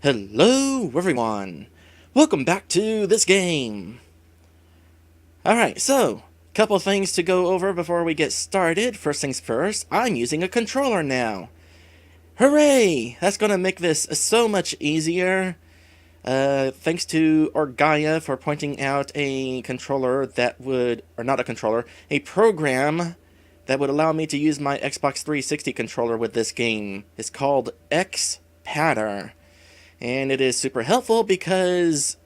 Hello everyone! Welcome back to this game! Alright, so, couple things to go over before we get started. First things first, I'm using a controller now. Hooray! That's gonna make this so much easier. Thanks to Orgaia for pointing out a controller that would, or not a controller, a program that would allow me to use my Xbox 360 controller with this game. It's called X-Patter. And it is super helpful because,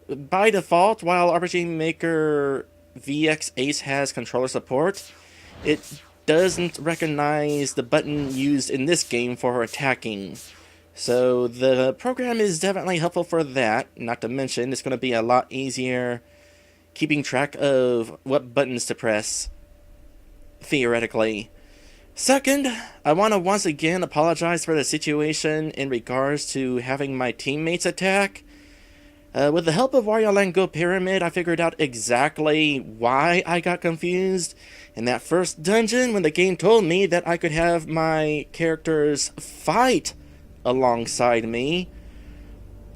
by default, while RPG Maker VX Ace has controller support, it doesn't recognize the button used in this game for attacking. So the program is definitely helpful for that, not to mention it's going to be a lot easier keeping track of what buttons to press, theoretically. Second, I want to once again apologize for the situation in regards to having my teammates attack. With the help of Wario Land Go Pyramid, I figured out exactly why I got confused. In that first dungeon, when the game told me that I could have my characters fight alongside me,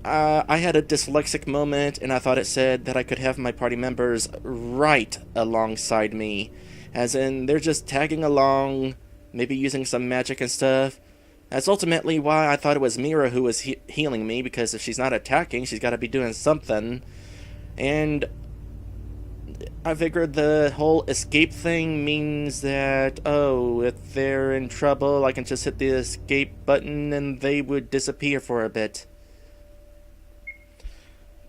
I had a dyslexic moment and I thought it said that I could have my party members right alongside me. As in, they're just tagging along, maybe using some magic and stuff. That's ultimately why I thought it was Mira who was healing me, because if she's not attacking, she's got to be doing something. And I figured the whole escape thing means that, oh, if they're in trouble, I can just hit the escape button and they would disappear for a bit.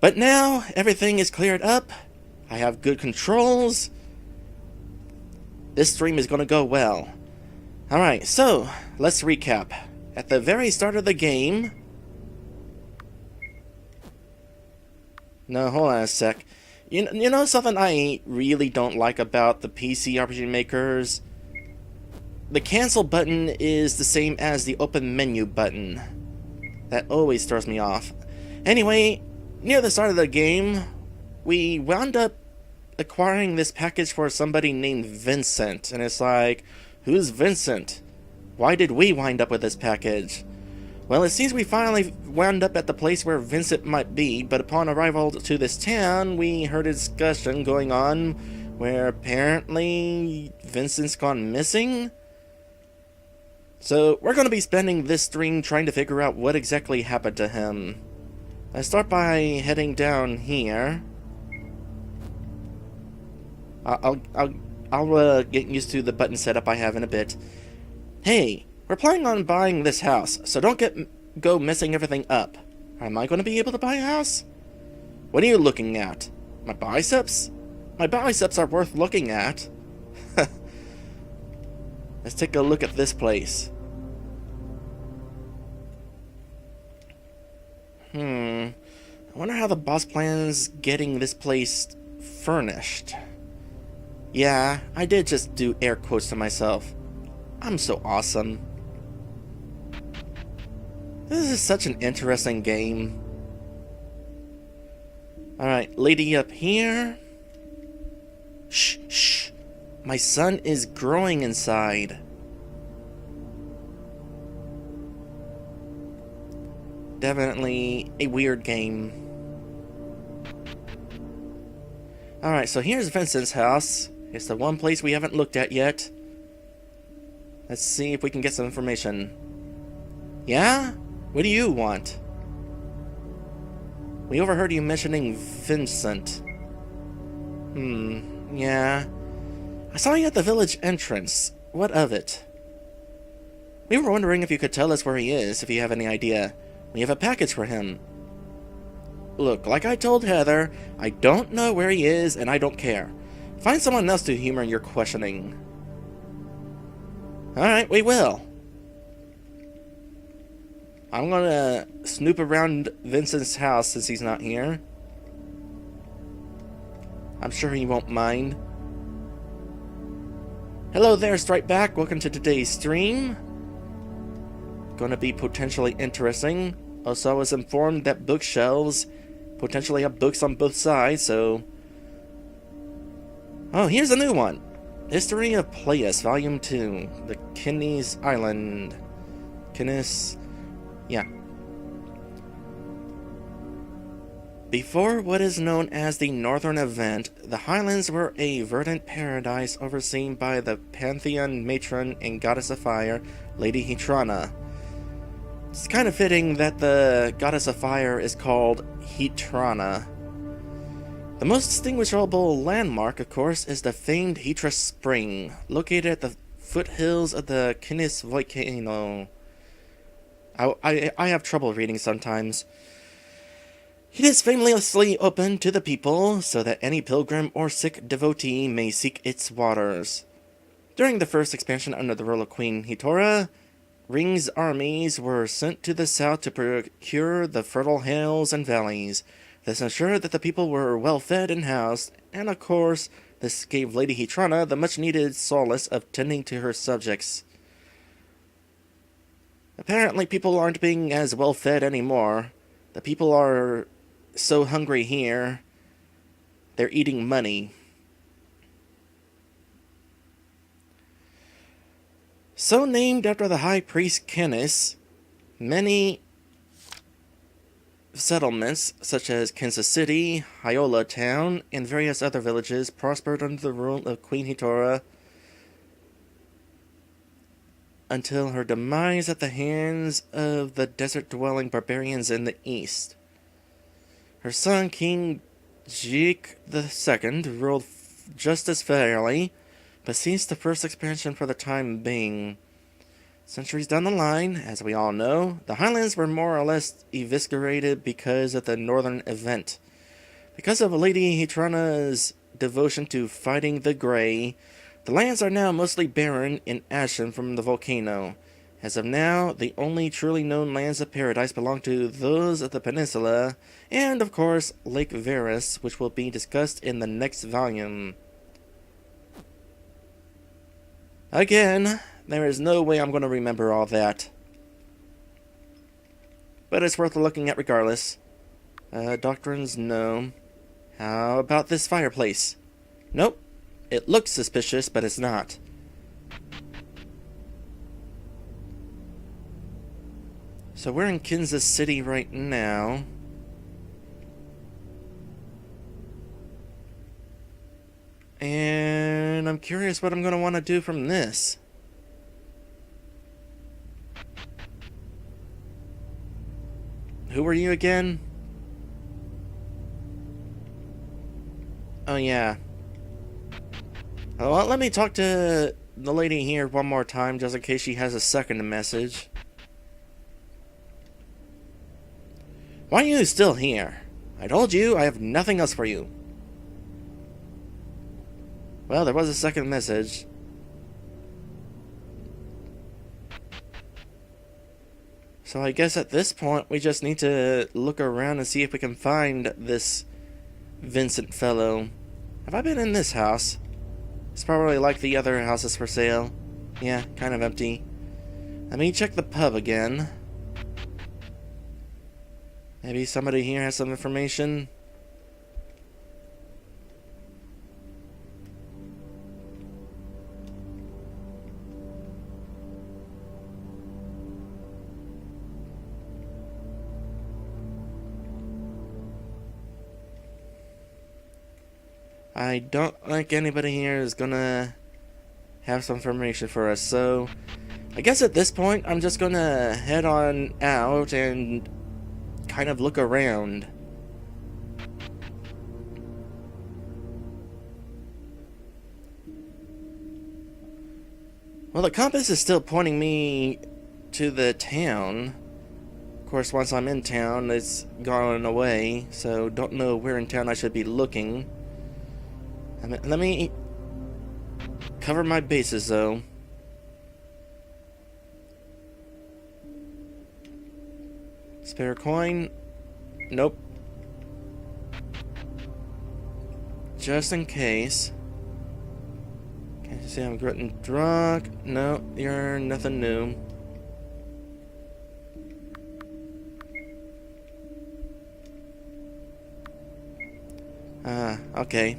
But now, everything is cleared up. I have good controls. This stream is going to go well. Alright, so, let's recap. At the very start of the game... No, hold on a sec. You know something I really don't like about the PC RPG makers? The cancel button is the same as the open menu button. That always throws me off. Anyway, near the start of the game, we wound up acquiring this package for somebody named Vincent. And it's like... Who's Vincent? Why did we wind up with this package? Well, it seems we finally wound up at the place where Vincent might be, but upon arrival to this town, we heard a discussion going on where apparently Vincent's gone missing? So, we're going to be spending this stream trying to figure out what exactly happened to him. I start by heading down here. I'll get used to the button setup I have in a bit. Hey, we're planning on buying this house, so don't go messing everything up. Am I going to be able to buy a house? What are you looking at? My biceps? My biceps are worth looking at. Let's take a look at this place. I wonder how the boss plans getting this place furnished. Yeah, I did just do air quotes to myself. I'm so awesome. This is such an interesting game. Alright, lady up here. Shh, shh. My son is growing inside. Definitely a weird game. Alright, so here's Vincent's house. It's the one place we haven't looked at yet. Let's see if we can get some information. Yeah? What do you want? We overheard you mentioning Vincent. Yeah. I saw you at the village entrance. What of it? We were wondering if you could tell us where he is, if you have any idea. We have a package for him. Look, like I told Heather, I don't know where he is and I don't care. Find someone else to humor your questioning. Alright, we will. I'm gonna snoop around Vincent's house since he's not here. I'm sure he won't mind. Hello there, Strike Back. Welcome to today's stream. Gonna be potentially interesting. Also, I was informed that bookshelves potentially have books on both sides, so... Oh, here's a new one. History of Playus, Volume 2. The Kidney's Island. Yeah. Before what is known as the Northern Event, the Highlands were a verdant paradise overseen by the pantheon matron and goddess of fire, Lady Hetrana. It's kind of fitting that the goddess of fire is called Hetrana. The most distinguishable landmark, of course, is the famed Hetra Spring, located at the foothills of the Kinis volcano. I have trouble reading sometimes. It is famously open to the people, so that any pilgrim or sick devotee may seek its waters. During the first expansion under the rule of Queen Hitora, Ring's armies were sent to the south to procure the fertile hills and valleys. This ensured that the people were well fed and housed, and of course, this gave Lady Hetrana the much-needed solace of tending to her subjects. Apparently, people aren't being as well fed anymore. The people are so hungry here, they're eating money. So named after the high priest Canis, many settlements, such as Kansas City, Hyola Town, and various other villages, prospered under the rule of Queen Hitora until her demise at the hands of the desert-dwelling barbarians in the east. Her son, King Geiken II, ruled just as fairly, but ceased the first expansion for the time being. Centuries down the line, as we all know, the Highlands were more or less eviscerated because of the Northern Event. Because of Lady Hetrana's devotion to fighting the Grey, the lands are now mostly barren and ashen from the volcano. As of now, the only truly known lands of paradise belong to those of the peninsula, and of course, Lake Varus, which will be discussed in the next volume. Again, there is no way I'm going to remember all that. But it's worth looking at regardless. Doctrines, no. How about this fireplace? Nope. It looks suspicious, but it's not. So we're in Kansas City right now. And I'm curious what I'm going to want to do from this. Who are you again? Oh, yeah. Well, let me talk to the lady here one more time, just in case she has a second message. Why are you still here? I told you I have nothing else for you. Well, there was a second message. So I guess at this point, we just need to look around and see if we can find this Vincent fellow. Have I been in this house? It's probably like the other houses for sale. Yeah, kind of empty. Let me check the pub again. Maybe somebody here has some information. I don't think anybody here is gonna have some information for us, so I guess at this point I'm just gonna head on out and kind of look around. Well, the compass is still pointing me to the town. Of course, once I'm in town, it's gone away, so don't know where in town I should be looking. Let me cover my bases, though. Spare coin? Nope. Just in case. Can't you see I'm getting drunk? No, you're nothing new. Okay.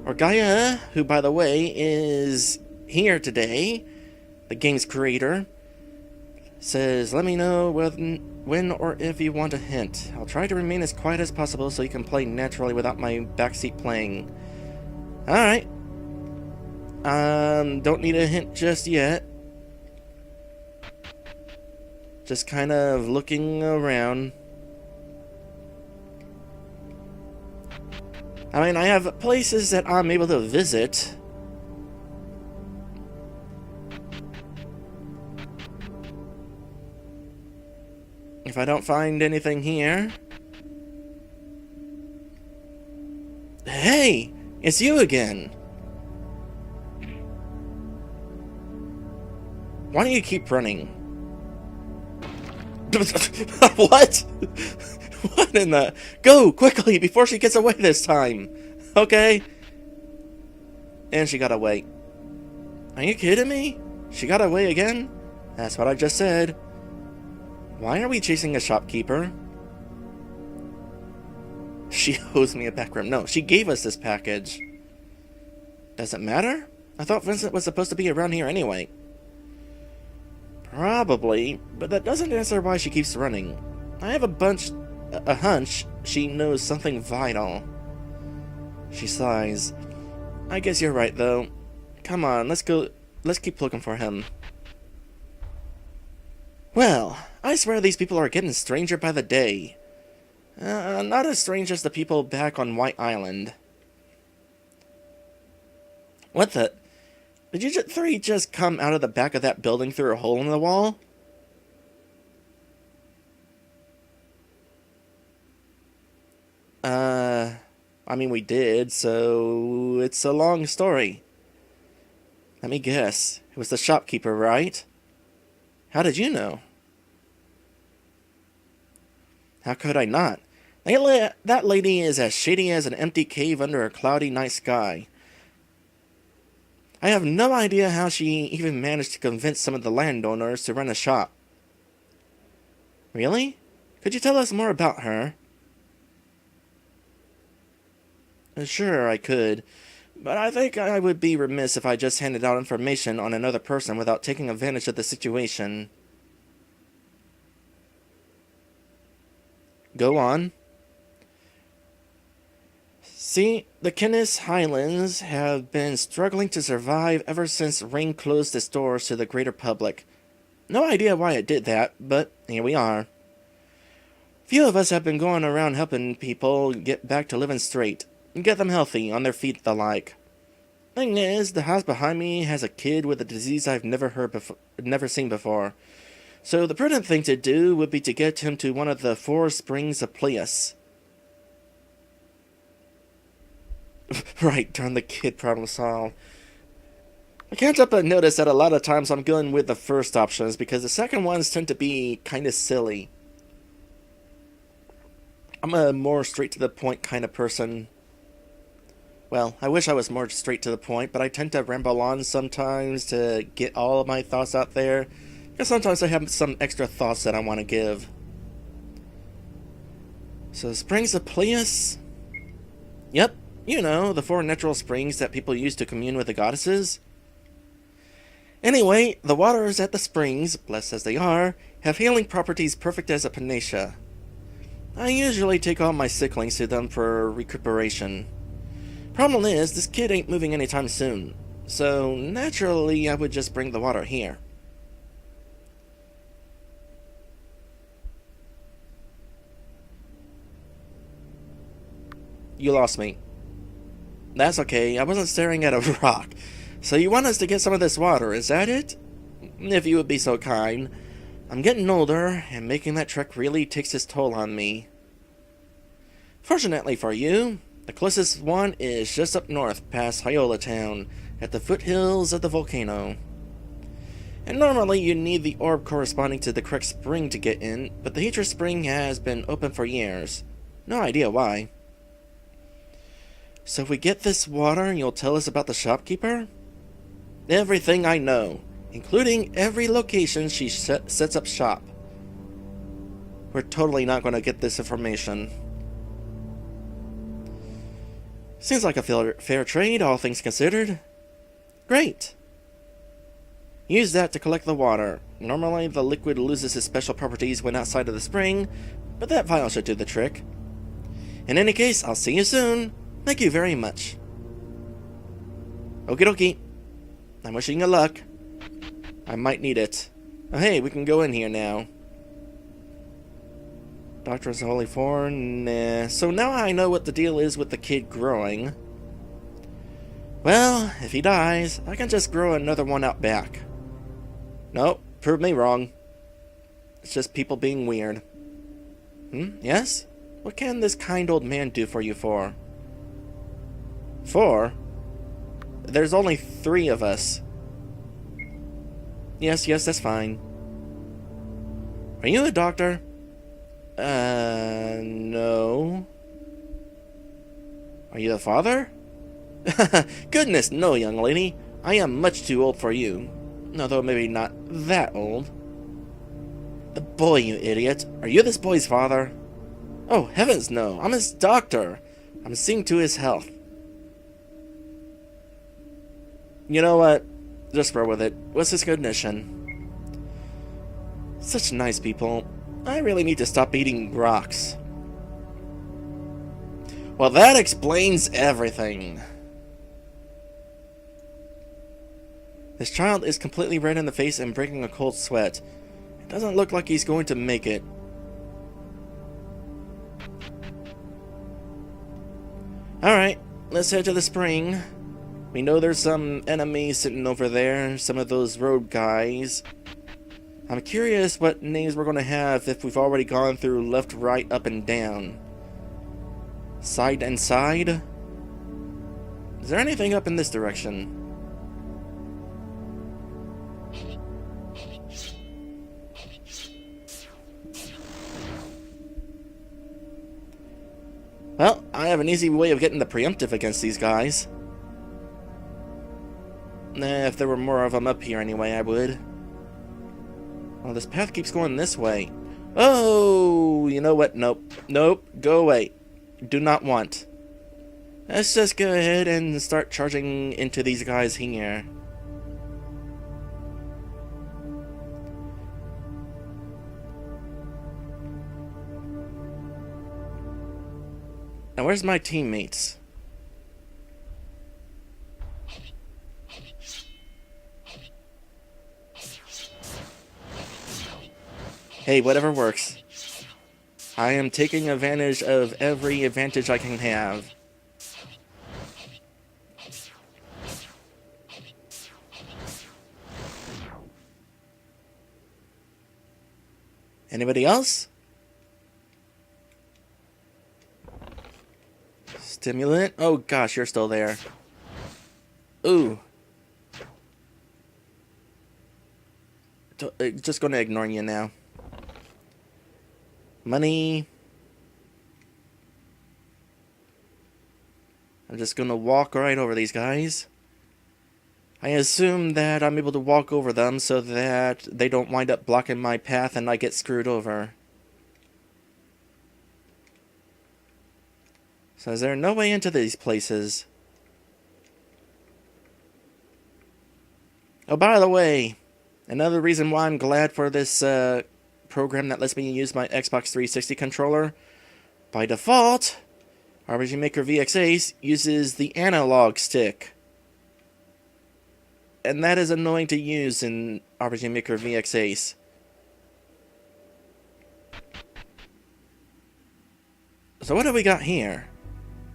Orgaya, who by the way is here today, the game's creator, says, let me know when or if you want a hint. I'll try to remain as quiet as possible so you can play naturally without my backseat playing. Alright. Don't need a hint just yet. Just kind of looking around. I mean, I have places that I'm able to visit. If I don't find anything here... Hey! It's you again! Why do you keep running? What? What in the... Go! Quickly! Before she gets away this time! Okay? And she got away. Are you kidding me? She got away again? That's what I just said. Why are we chasing a shopkeeper? She owes me a back room. No, she gave us this package. Does it matter? I thought Vincent was supposed to be around here anyway. Probably, but that doesn't answer why she keeps running. I have a hunch she knows something vital. She sighs. I guess you're right, though. Come on, let's keep looking for him. Well, I swear these people are getting stranger by the day. Not as strange as the people back on White Island. What the... Did you three just come out of the back of that building through a hole in the wall? I mean, we did, so it's a long story. Let me guess. It was the shopkeeper, right? How did you know? How could I not? That lady is as shady as an empty cave under a cloudy night sky. I have no idea how she even managed to convince some of the landowners to run a shop. Really? Could you tell us more about her? Sure, I could. But I think I would be remiss if I just handed out information on another person without taking advantage of the situation. Go on. See, the Kenneth Highlands have been struggling to survive ever since Rain closed its doors to the greater public. No idea why it did that, but here we are. Few of us have been going around helping people get back to living straight, and get them healthy, on their feet the like. Thing is, the house behind me has a kid with a disease I've never seen before. So the prudent thing to do would be to get him to one of the 4 springs of Pleus. Right, darn, the kid problem solved. I can't help but notice that a lot of times I'm going with the first options because the second ones tend to be kind of silly. I'm a more straight-to-the-point kind of person. Well, I wish I was more straight to the point, but I tend to ramble on sometimes to get all of my thoughts out there. Because sometimes I have some extra thoughts that I want to give. So, Springs of Pleus? Yep, you know, the 4 natural springs that people use to commune with the goddesses. Anyway, the waters at the springs, blessed as they are, have healing properties perfect as a panacea. I usually take all my sicklings to them for recuperation. Problem is, this kid ain't moving anytime soon, so naturally I would just bring the water here. You lost me. That's okay, I wasn't staring at a rock. So you want us to get some of this water, is that it? If you would be so kind. I'm getting older, and making that trek really takes its toll on me. Fortunately for you, the closest one is just up north past Hyola Town, at the foothills of the volcano. And normally you need the orb corresponding to the correct spring to get in, but the Heater Spring has been open for years. No idea why. So if we get this water, you'll tell us about the shopkeeper? Everything I know, including every location she sets up shop. We're totally not going to get this information. Seems like a fair trade, all things considered. Great. Use that to collect the water. Normally, the liquid loses its special properties when outside of the spring, but that vial should do the trick. In any case, I'll see you soon. Thank you very much. Okie dokie. I'm wishing you luck. I might need it. Oh, hey, we can go in here now. Doctor's Holy Four? Nah. So now I know what the deal is with the kid growing. Well, if he dies, I can just grow another one out back. Nope, prove me wrong. It's just people being weird. Yes? What can this kind old man do for you for? 4? There's only 3 of us. Yes, that's fine. Are you a doctor? No. Are you the father? Goodness, no, young lady. I am much too old for you. Although maybe not that old. The boy, you idiot. Are you this boy's father? Oh, heavens no. I'm his doctor. I'm seeing to his health. You know what? Just roll with it. What's his condition? Such nice people. I really need to stop eating rocks. Well, that explains everything. This child is completely red in the face and breaking a cold sweat. It doesn't look like he's going to make it. Alright, let's head to the spring. We know there's some enemies sitting over there, some of those road guys. I'm curious what names we're going to have if we've already gone through left, right, up, and down. Side and side? Is there anything up in this direction? Well, I have an easy way of getting the preemptive against these guys. If there were more of them up here anyway, I would. Well, this path keeps going this way. Oh, you know what? Nope. Nope. Go away. Do not want. Let's just go ahead and start charging into these guys here. Now, where's my teammates? Hey, whatever works. I am taking advantage of every advantage I can have. Anybody else? Stimulant? Oh gosh, you're still there. Ooh. Just gonna ignore you now. Money. I'm just gonna walk right over these guys. I assume that I'm able to walk over them so that they don't wind up blocking my path and I get screwed over. So is there no way into these places? Oh, by the way, another reason why I'm glad for this program that lets me use my Xbox 360 controller. By default, RPG Maker VX uses the analog stick. And that is annoying to use in RPG Maker VX. So what do we got here?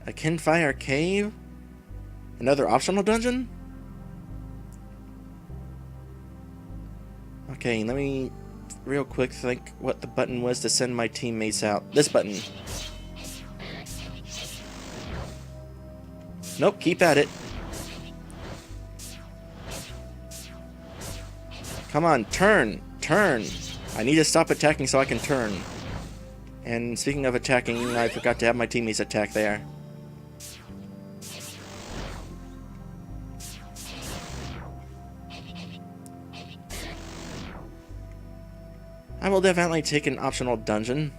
A Kinfire Cave? Another optional dungeon? Okay, let me real quick think what the button was to send my teammates out. This button. Nope, keep at it. Come on, turn! Turn! I need to stop attacking so I can turn. And speaking of attacking, I forgot to have my teammates attack there. I will definitely take an optional dungeon.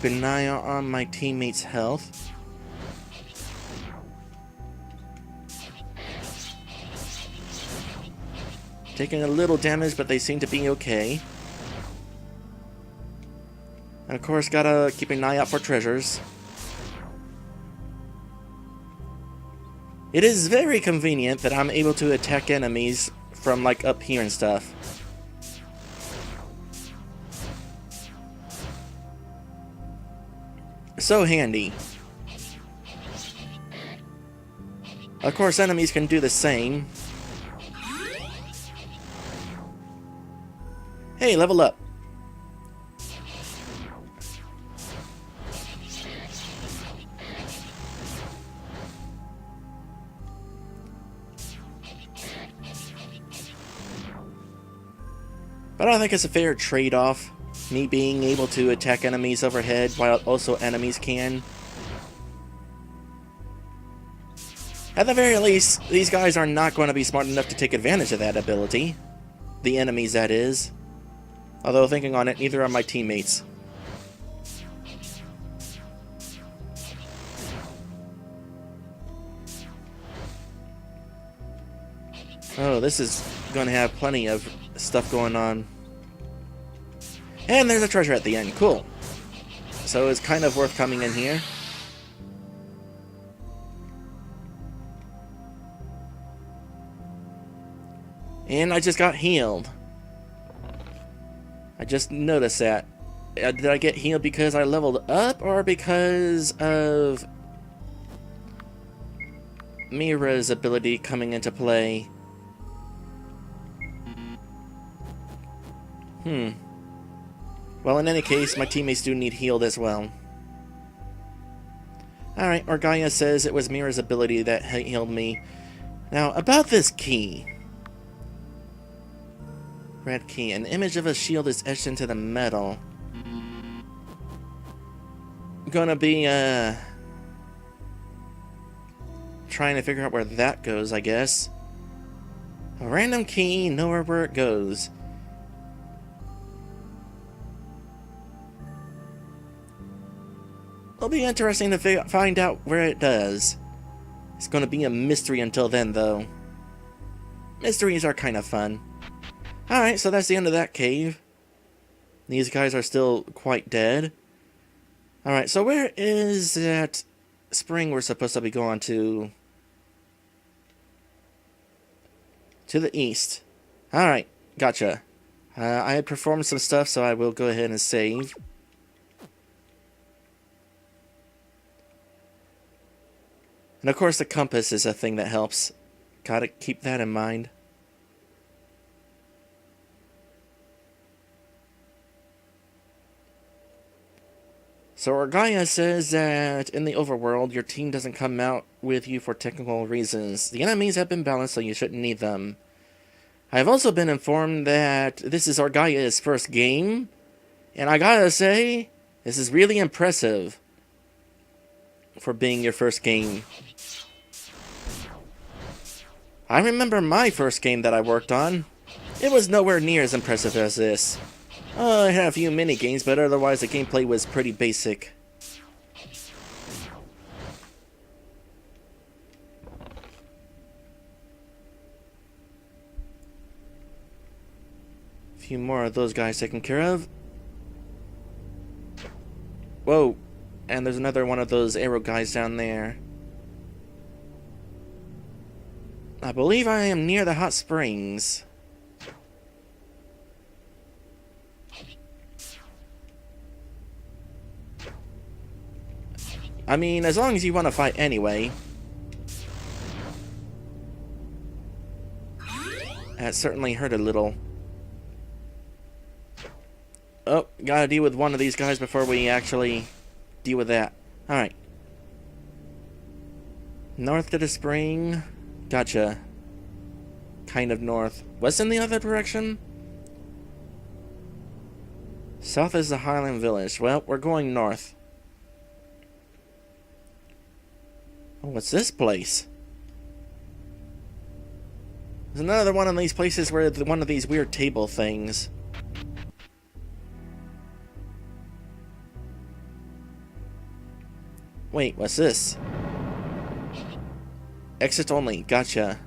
keep an eye on my teammates' health. Taking a little damage, but they seem to be okay. And of course, gotta keep an eye out for treasures. It is very convenient that I'm able to attack enemies from like up here and stuff. So handy. Of course, enemies can do the same. Hey, level up. But I think it's a fair trade-off, me being able to attack enemies overhead while also enemies can. At the very least, these guys are not going to be smart enough to take advantage of that ability. The enemies, that is. Although, thinking on it, neither are my teammates. Oh, this is going to have plenty of stuff going on. And there's a treasure at the end. Cool. So it's kind of worth coming in here. And I just got healed. I just noticed that. Did I get healed because I leveled up or because of Mira's ability coming into play? Well, in any case, my teammates do need healed as well. Alright, Orgaia says it was Mira's ability that healed me. Now, about this key. Red key. An image of a shield is etched into the metal. I'm gonna be, trying to figure out where that goes, I guess. A random key, nowhere where it goes. It'll be interesting to find out where it does. It's gonna be a mystery until then, though. Mysteries are kind of fun. Alright, so that's the end of that cave. These guys are still quite dead. Alright, so where is that spring we're supposed to be going to? To the east. Alright, gotcha. I had performed some stuff, so I will go ahead and save. And of course the compass is a thing that helps. Gotta keep that in mind. So Orgaia says that in the overworld, your team doesn't come out with you for technical reasons. The enemies have been balanced, so you shouldn't need them. I have also been informed that this is Orgaia's first game. And I gotta say, this is really impressive for being your first game. I remember my first game that I worked on. It was nowhere near as impressive as this. I had a few mini games, but otherwise the gameplay was pretty basic. A few more of those guys taken care of. Whoa, and there's another one of those arrow guys down there. I believe I am near the hot springs. I mean, as long as you want to fight anyway. That certainly hurt a little. Oh, gotta deal with one of these guys before we actually deal with that. Alright. North to the spring. Gotcha. Kind of north. West in the other direction? South is the Highland Village. Well, we're going north. Oh, what's this place? There's another one of these places where one of these weird table things. Wait, what's this? Exit only. Gotcha.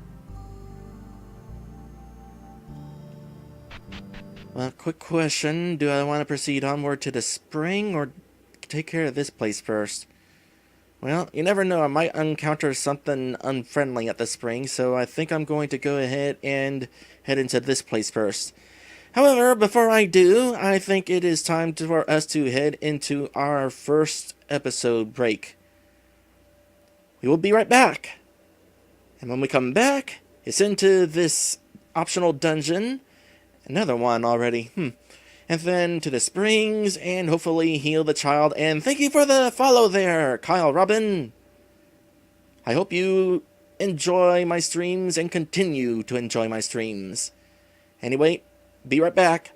Well, quick question. Do I want to proceed onward to the spring or take care of this place first? Well, you never know. I might encounter something unfriendly at the spring, so I think I'm going to go ahead and head into this place first. However, before I do, I think it is time for us to head into our first episode break. We will be right back. And when we come back, it's into this optional dungeon. Another one already. And then to the springs, and hopefully heal the child. And thank you for the follow there, Kyle Robin. I hope you enjoy my streams and continue to enjoy my streams. Anyway, be right back.